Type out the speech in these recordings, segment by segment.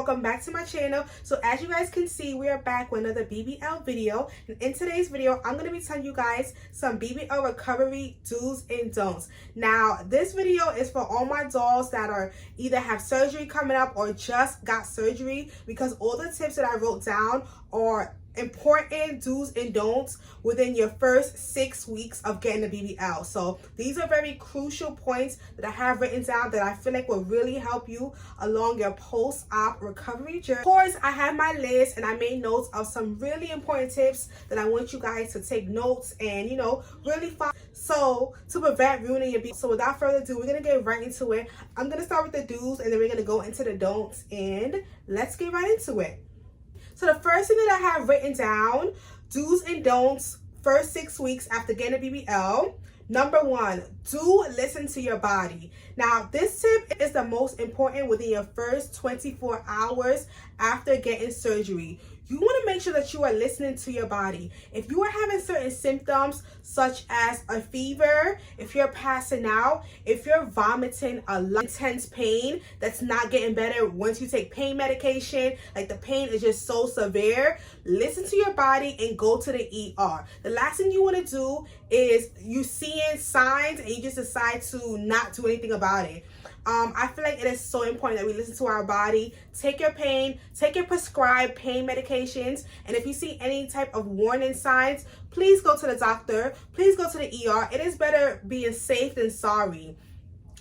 welcome back to my channel. So as you guys can see, we are back with another BBL video, and in today's video I'm going to be telling you guys some BBL recovery do's and don'ts. Now this video is for all my dolls that are either have surgery coming up or just got surgery, because all the tips that I wrote down are important do's and don'ts within your first 6 weeks of getting a BBL. So these are very crucial points that I have written down that I feel like will really help you along your post-op recovery journey. Of course, I have my list and I made notes of some really important tips that I want you guys to take notes and, really follow. So to prevent ruining your BBL. So without further ado, we're gonna get right into it. I'm gonna start with the do's and then we're gonna go into the don'ts, and let's get right into it. So the first thing that I have written down, do's and don'ts, first 6 weeks after getting a BBL. Number 1, do listen to your body. Now, this tip is the most important within your first 24 hours after getting surgery. You want to make sure that you are listening to your body. If you are having certain symptoms such as a fever, if you're passing out, if you're vomiting a lot, intense pain that's not getting better once you take pain medication, like the pain is just so severe, listen to your body and go to the ER. The last thing you want to do is you seeing signs and you just decide to not do anything about it. I feel like it is so important that we listen to our body. Take your pain, take your prescribed pain medications, and if you see any type of warning signs, please go to the doctor, please go to the ER. It is better being safe than sorry,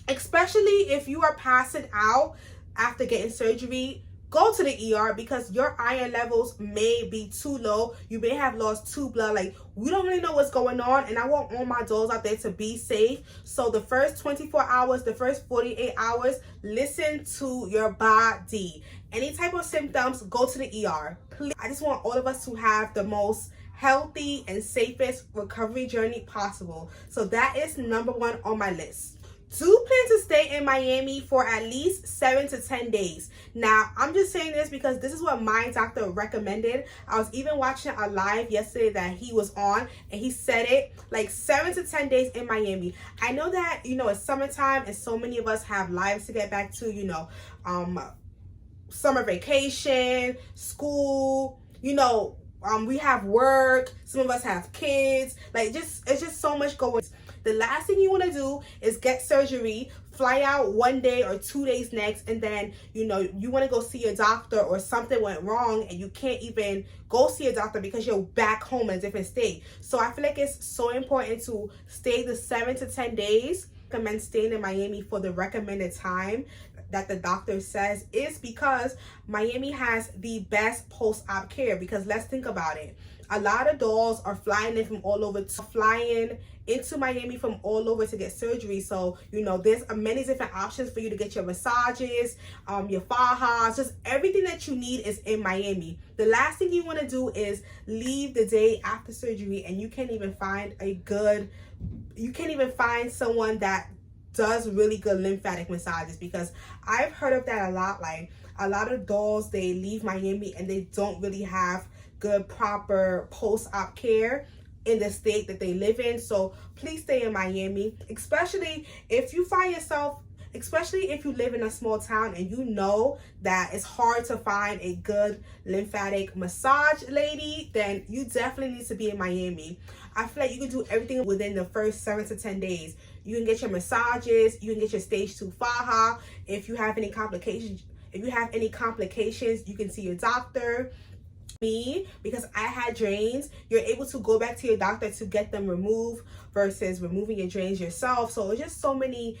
especially if you are passing out after getting surgery. Go to the ER because your iron levels may be too low. You may have lost too blood. Like, we don't really know what's going on, and I want all my dolls out there to be safe. So the first 24 hours, the first 48 hours, listen to your body. Any type of symptoms, go to the ER. Please. I just want all of us to have the most healthy and safest recovery journey possible. So that is number 1 on my list. Do plan to stay in Miami for at least 7 to 10 days. Now, I'm just saying this because this is what my doctor recommended. I was even watching a live yesterday that he was on, and he said it, like 7 to 10 days in Miami. I know that, it's summertime and so many of us have lives to get back to, summer vacation, school, we have work, some of us have kids, it's just so much going on. The last thing you want to do is get surgery, fly out 1 day or 2 days next, and then, you want to go see your doctor or something went wrong and you can't even go see a doctor because you're back home in a different state. So I feel like it's so important to stay the 7 to 10 days. I recommend staying in Miami for the recommended time that the doctor says, is because Miami has the best post-op care. Because let's think about it. A lot of dolls are flying in from all over, flying into Miami from all over to get surgery. So, there's many different options for you to get your massages, your Fajas, just everything that you need is in Miami. The last thing you want to do is leave the day after surgery and you can't even find someone that does really good lymphatic massages, because I've heard of that a lot. Like, a lot of dolls, they leave Miami and they don't really have good proper post-op care in the state that they live in. So please stay in Miami, especially if you live in a small town and you know that it's hard to find a good lymphatic massage lady, then you definitely need to be in Miami. I feel like you can do everything within the first 7 to 10 days. You can get your massages, you can get your stage 2 Faja. If you have any complications, you can see your doctor. Because I had drains, you're able to go back to your doctor to get them removed versus removing your drains yourself. So it's just so many,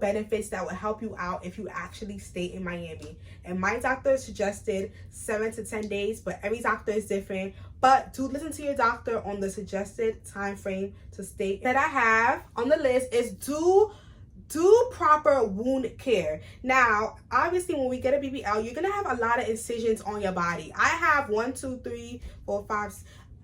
benefits that will help you out if you actually stay in Miami. And my doctor suggested 7 to 10 days, but every doctor is different. But do listen to your doctor on the suggested time frame to stay. That I have on the list is do proper wound care. Now, obviously, when we get a BBL, you're gonna have a lot of incisions on your body. I have 1, 2, 3, 4, 5.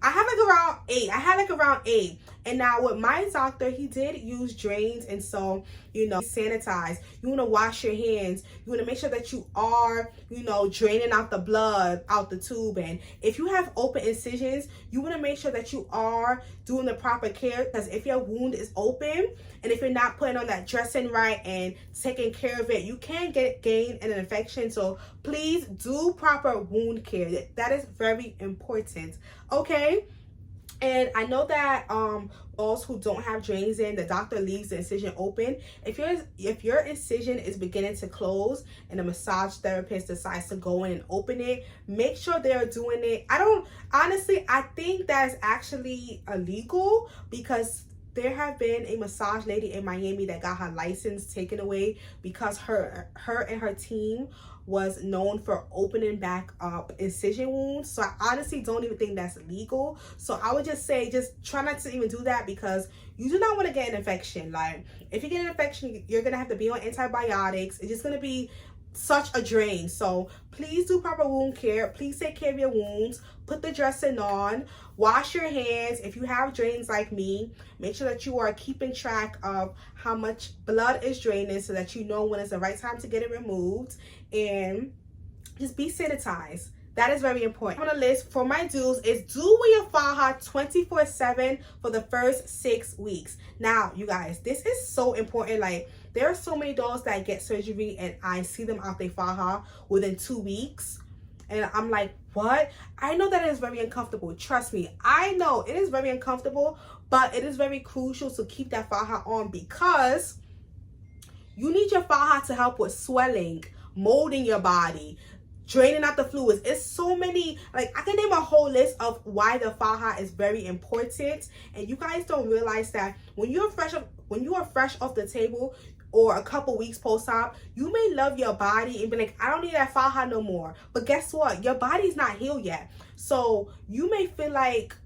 I have like around 8. I had like around 8, And now with my doctor, he did use drains, and so, you know, sanitize. You want to wash your hands. You want to make sure that you are, you know, draining out the blood out the tube. And if you have open incisions, you want to make sure that you are doing the proper care, because if your wound is open and if you're not putting on that dressing right and taking care of it, you can gain an infection. So please do proper wound care. That is very important. Okay. And I know that those who don't have drains in, the doctor leaves the incision open. If your incision is beginning to close and the massage therapist decides to go in and open it, make sure they're doing it. I think that's actually illegal, because there have been a massage lady in Miami that got her license taken away because her and her team was known for opening back up incision wounds. So I honestly don't even think that's legal. So I would just say, just try not to even do that, because you do not want to get an infection. Like, if you get an infection, you're gonna have to be on antibiotics. It's just gonna be such a drain. So please do proper wound care. Please take care of your wounds. Put the dressing on. Wash your hands. If you have drains like me, make sure that you are keeping track of how much blood is draining, so that you know when it's the right time to get it removed. And just be sanitized. That is very important. On the list for my do's is do wear your faja 24/7 for the first 6 weeks. Now, you guys, this is so important. Like, there are so many dolls that get surgery and I see them out their faja within 2 weeks. And I'm like, what? I know that it is very uncomfortable. Trust me. I know it is very uncomfortable, but it is very crucial to keep that faja on, because you need your faja to help with swelling, molding your body, draining out the fluids. It's so many, like, I can name a whole list of why the faja is very important. And you guys don't realize that when you are fresh off the table, or a couple weeks post-op, you may love your body and be like, I don't need that faja no more. But guess what? Your body's not healed yet. So you may feel like,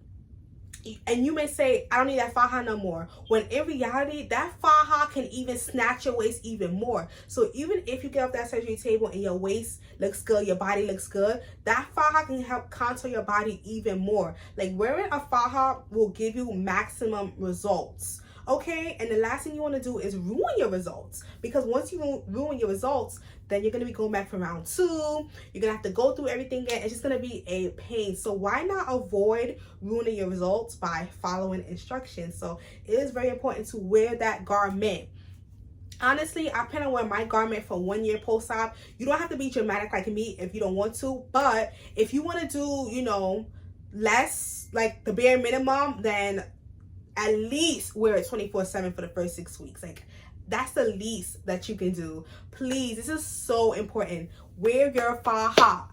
and you may say, I don't need that faja no more, when in reality, that faja can even snatch your waist even more. So even if you get off that surgery table and your waist looks good, your body looks good, that faja can help contour your body even more. Like, wearing a faja will give you maximum results. Okay, and the last thing you want to do is ruin your results, because once you ruin your results, then you're going to be going back for round 2. You're going to have to go through everything again. It's just going to be a pain. So why not avoid ruining your results by following instructions? So it is very important to wear that garment. Honestly, I plan on wearing my garment for 1 year post-op. You don't have to be dramatic like me if you don't want to, but if you want to do, you know, less, like the bare minimum, then at least wear it 24/7 for the first 6 weeks. Like, that's the least that you can do. Please, this is so important. Wear your faja.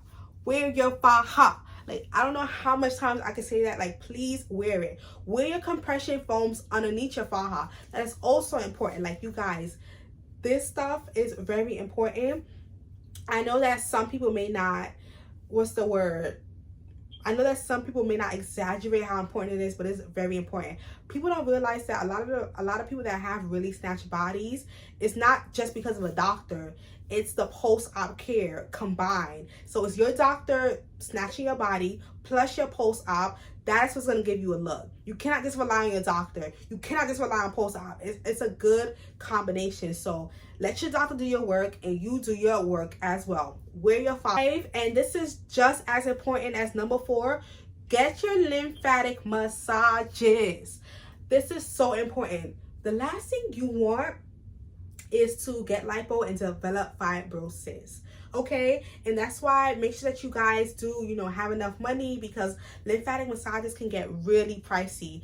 Wear your faja. Like, I don't know how much times I can say that. Like, please wear it. Wear your compression foams underneath your faja. That is also important. Like, you guys, this stuff is very important. I know that some people may not, I know that some people may not exaggerate how important it is, but it's very important. People don't realize that a lot of people that have really snatched bodies, it's not just because of a doctor. It's the post-op care combined. So it's your doctor snatching your body plus your post-op. That's what's going to give you a look. You cannot just rely on your doctor. You cannot just rely on post-op. It's a good combination. So let your doctor do your work and you do your work as well. Wear your 5. And this is just as important as number 4. Get your lymphatic massages. This is so important. The last thing you want is to get lipo and develop fibrosis. Okay, and that's why make sure that you guys do, you know, have enough money, because lymphatic massages can get really pricey.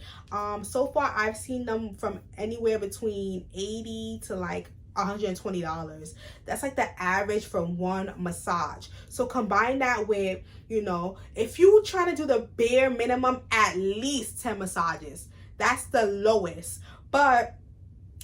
So far I've seen them from anywhere between $80 to like $120. That's like the average for one massage. So combine that with, you know, if you try to do the bare minimum, at least 10 massages. That's the lowest. But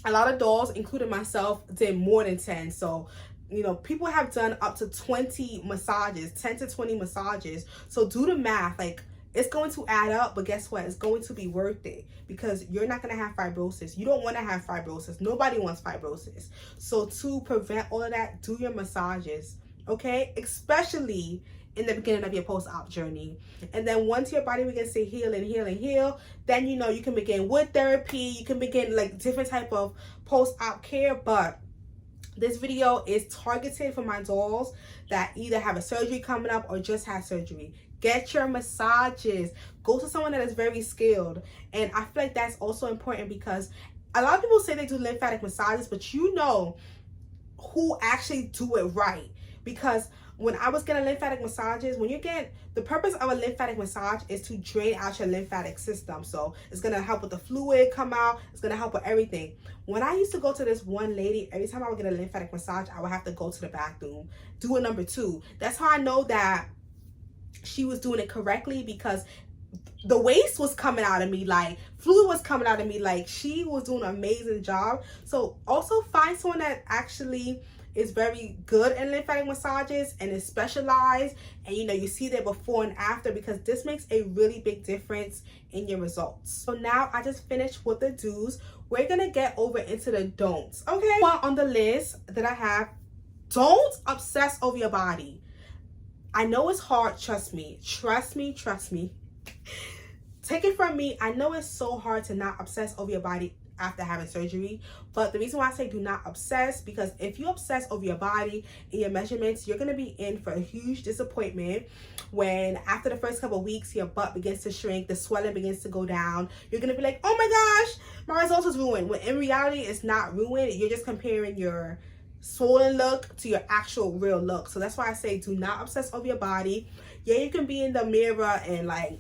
a lot of dolls, including myself, did more than 10. So, you know, people have done up to 20 massages, 10 to 20 massages. So do the math. Like, it's going to add up, but guess what? It's going to be worth it, because you're not going to have fibrosis. You don't want to have fibrosis. Nobody wants fibrosis. So to prevent all of that, do your massages. okay? Especially in the beginning of your post-op journey. And then once your body begins to heal and heal and heal, then you know you can begin wood therapy, you can begin like different type of post-op care. But this video is targeted for my dolls that either have a surgery coming up or just had surgery. Get your massages. Go to someone that is very skilled. And I feel like that's also important because a lot of people say they do lymphatic massages, but you know who actually do it right. Because when I was getting lymphatic massages, when you get, the purpose of a lymphatic massage is to drain out your lymphatic system. So it's going to help with the fluid come out. It's going to help with everything. When I used to go to this one lady, every time I would get a lymphatic massage, I would have to go to the bathroom, do a number 2. That's how I know that she was doing it correctly, because the waste was coming out of me, like fluid was coming out of me, like she was doing an amazing job. So also find someone that actually is very good in lymphatic massages and is specialized, and you know you see their before and after, because this makes a really big difference in your results. So now I just finished with the do's. We're gonna get over into the don'ts. Okay, one on the list that I have: don't obsess over your body. I know it's hard, trust me, trust me. Take it from me, I know it's so hard to not obsess over your body after having surgery. But the reason why I say do not obsess, because if you obsess over your body and your measurements, you're going to be in for a huge disappointment when after the first couple of weeks your butt begins to shrink, the swelling begins to go down. You're going to be like, oh my gosh, my results is ruined, when in reality it's not ruined. You're just comparing your swollen look to your actual real look. So that's why I say do not obsess over your body. Yeah, you can be in the mirror and like,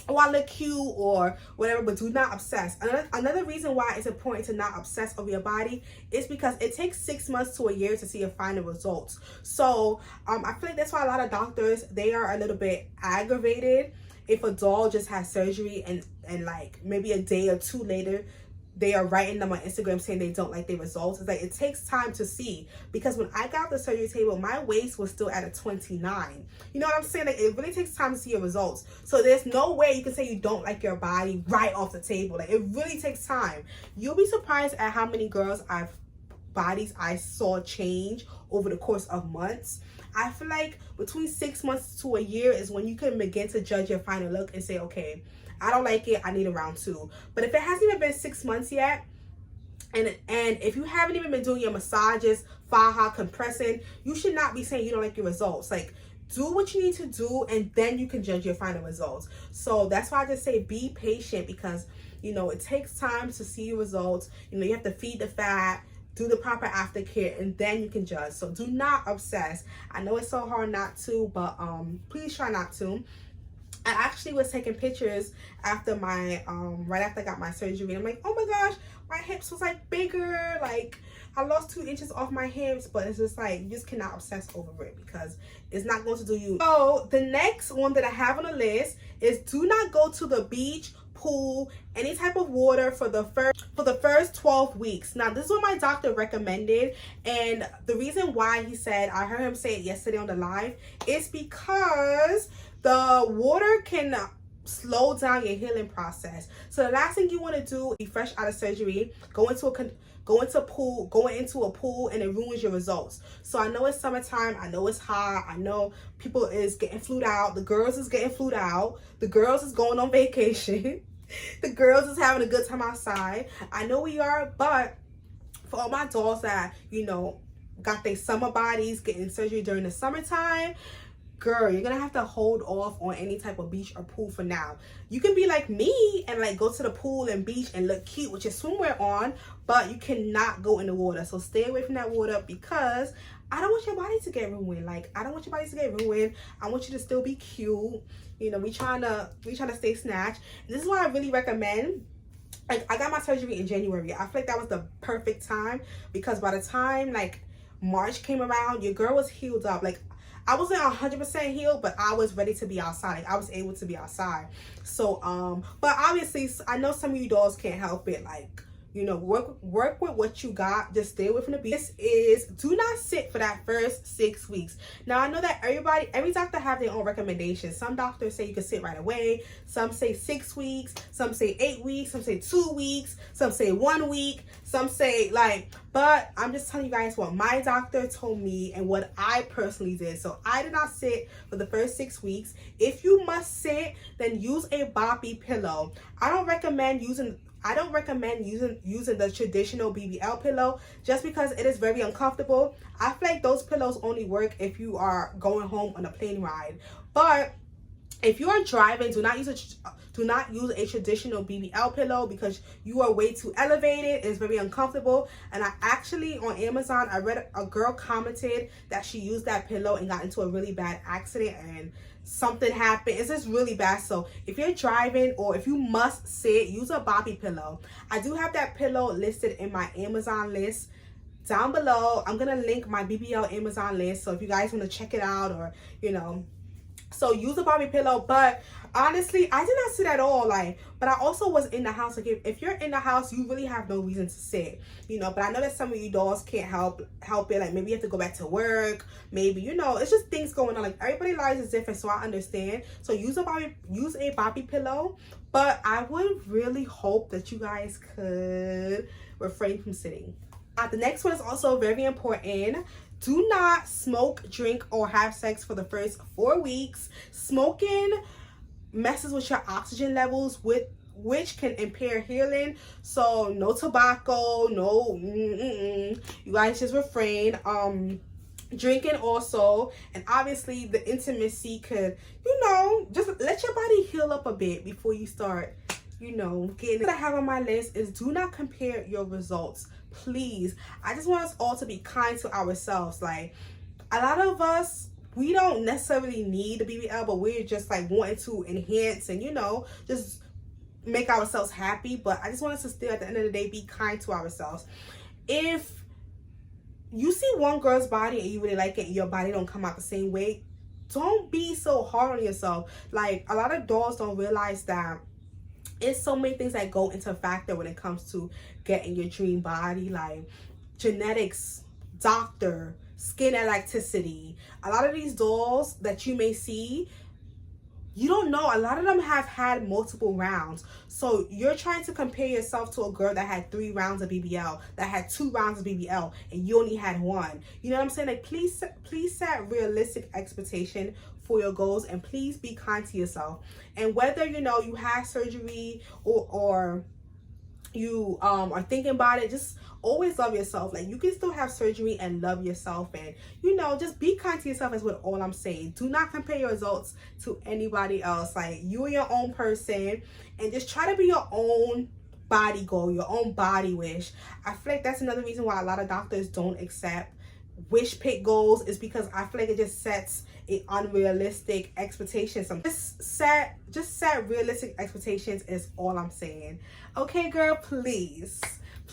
oh, I look cute or whatever, but do not obsess. Another reason why it's important to not obsess over your body is because it takes 6 months to a year to see your final results. So I feel like that's why a lot of doctors, they are a little bit aggravated if a doll just has surgery and like maybe a day or 2 later they are writing them on Instagram saying they don't like their results. It's like, it takes time to see, because when I got off the surgery table, my waist was still at a 29. You know what I'm saying? Like, it really takes time to see your results. So there's no way you can say you don't like your body right off the table. Like, it really takes time. You'll be surprised at how many girls bodies I saw change over the course of months. I feel like between 6 months to a year is when you can begin to judge your final look and say, okay, I don't like it, I need a round 2. But if it hasn't even been 6 months yet, and if you haven't even been doing your massages, Faja, compressing, you should not be saying you don't like your results. Like, do what you need to do, and then you can judge your final results. So that's why I just say be patient, because you know it takes time to see your results. You know, you have to feed the fat, do the proper aftercare, and then you can judge. So do not obsess. I know it's so hard not to, but please try not to. I actually was taking pictures after my right after I got my surgery, and I'm like, oh my gosh, my hips was like bigger, like I lost 2 inches off my hips. But it's just like, you just cannot obsess over it, because it's not going to do you. So the next one that I have on the list is do not go to the beach, pool, any type of water for the first 12 weeks. Now, this is what my doctor recommended, and the reason why he said, I heard him say it yesterday on the live, is because the water can slow down your healing process. So the last thing you want to do, be fresh out of surgery, go into a pool, and it ruins your results. So I know it's summertime, I know it's hot, I know people is getting flued out, the girls is getting flued out, the girls is going on vacation, the girls is having a good time outside. I know we are, but for all my dolls that, you know, got their summer bodies, getting surgery during the summertime, girl, you're gonna have to hold off on any type of beach or pool for now. You can be like me and like go to the pool and beach and look cute with your swimwear on, but you cannot go in the water. So stay away from that water, because I don't want your body to get ruined. Like, I don't want your body to get ruined. I want you to still be cute. You know, we trying to stay snatched. This is why I really recommend, like, I got my surgery in January. I feel like that was the perfect time, because by the time like March came around, your girl was healed up. Like, I wasn't 100% healed, but I was ready to be outside. Like, I was able to be outside. So, but obviously, I know some of you dolls can't help it. Like, You know, work with what you got. Just stay away from the beach. This is, do not sit for that first 6 weeks. Now, I know that every doctor have their own recommendations. Some doctors say you can sit right away. Some say 6 weeks. Some say 8 weeks. Some say 2 weeks. Some say 1 week. Some say but I'm just telling you guys what my doctor told me and what I personally did. So I did not sit for the first 6 weeks. If you must sit, then use a boppy pillow. I don't recommend using the traditional BBL pillow just because it is very uncomfortable. I feel like those pillows only work if you are going home on a plane ride. But if you are driving, do not use a traditional BBL pillow because you are way too elevated. It's very uncomfortable. And I actually, on Amazon, I read a girl commented that she used that pillow and got into a really bad accident and something happened. It's just really bad. So if you're driving or if you must sit, use a boppy pillow. I do have that pillow listed in my Amazon list down below. I'm gonna link my BBL Amazon list, so if you guys want to check it out, or so use a boppy pillow. But honestly, I did not sit at all, but I also was in the house. If you're in the house, you really have no reason to sit, but I know that some of you dolls can't help it. Maybe you have to go back to work, maybe, it's just things going on. Everybody's lives is different, so I understand. So use a boppy pillow, but I would really hope that you guys could refrain from sitting. The next one is also very important. Do not smoke, drink, or have sex for the first 4 weeks. Smoking messes with your oxygen levels, which can impair healing. So no tobacco, no, you guys just refrain. Drinking also, and obviously the intimacy could, just let your body heal up a bit before you start, getting. What I have on my list is do not compare your results. Please, I just want us all to be kind to ourselves. A lot of us, we don't necessarily need the BBL, but we're just wanting to enhance and just make ourselves happy. But I just want us to still, at the end of the day, be kind to ourselves. If you see one girl's body and you really like it and your body don't come out the same way, don't be so hard on yourself. A lot of dolls don't realize that it's so many things that go into factor when it comes to getting your dream body, genetics, doctor, skin elasticity. A lot of these dolls that you may see, you don't know. A lot of them have had multiple rounds. So you're trying to compare yourself to a girl that had 3 rounds of BBL, that had 2 rounds of BBL, and you only had 1. You know what I'm saying? Please set realistic expectation for your goals, and please be kind to yourself. And whether you had surgery or you are thinking about it, just always love yourself. You can still have surgery and love yourself, and just be kind to yourself is what all I'm saying. Do not compare your results to anybody else. You are your own person, and just try to be your own body goal, your own body wish. I feel like that's another reason why a lot of doctors don't accept wish pick goals, is because I feel like it just sets an unrealistic expectation. Just set realistic expectations is all I'm saying. Okay, girl, please,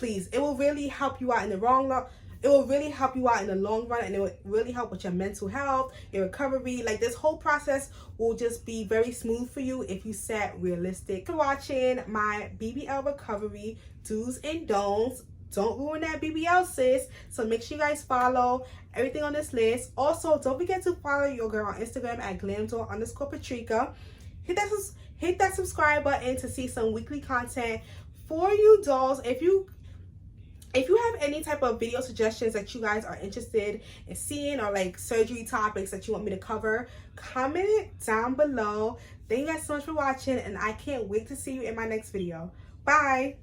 it will really help you out in the long run. It will really help you out in the long run, and it will really help with your mental health, your recovery. This whole process will just be very smooth for you if you set realistic. For watching my BBL recovery do's and don'ts. Don't ruin that BBL, sis. So make sure you guys follow everything on this list. Also, don't forget to follow your girl on Instagram at glamdoll_Patrika. Hit that subscribe button to see some weekly content for you dolls. If you have any type of video suggestions that you guys are interested in seeing, or surgery topics that you want me to cover, comment it down below. Thank you guys so much for watching, and I can't wait to see you in my next video. Bye.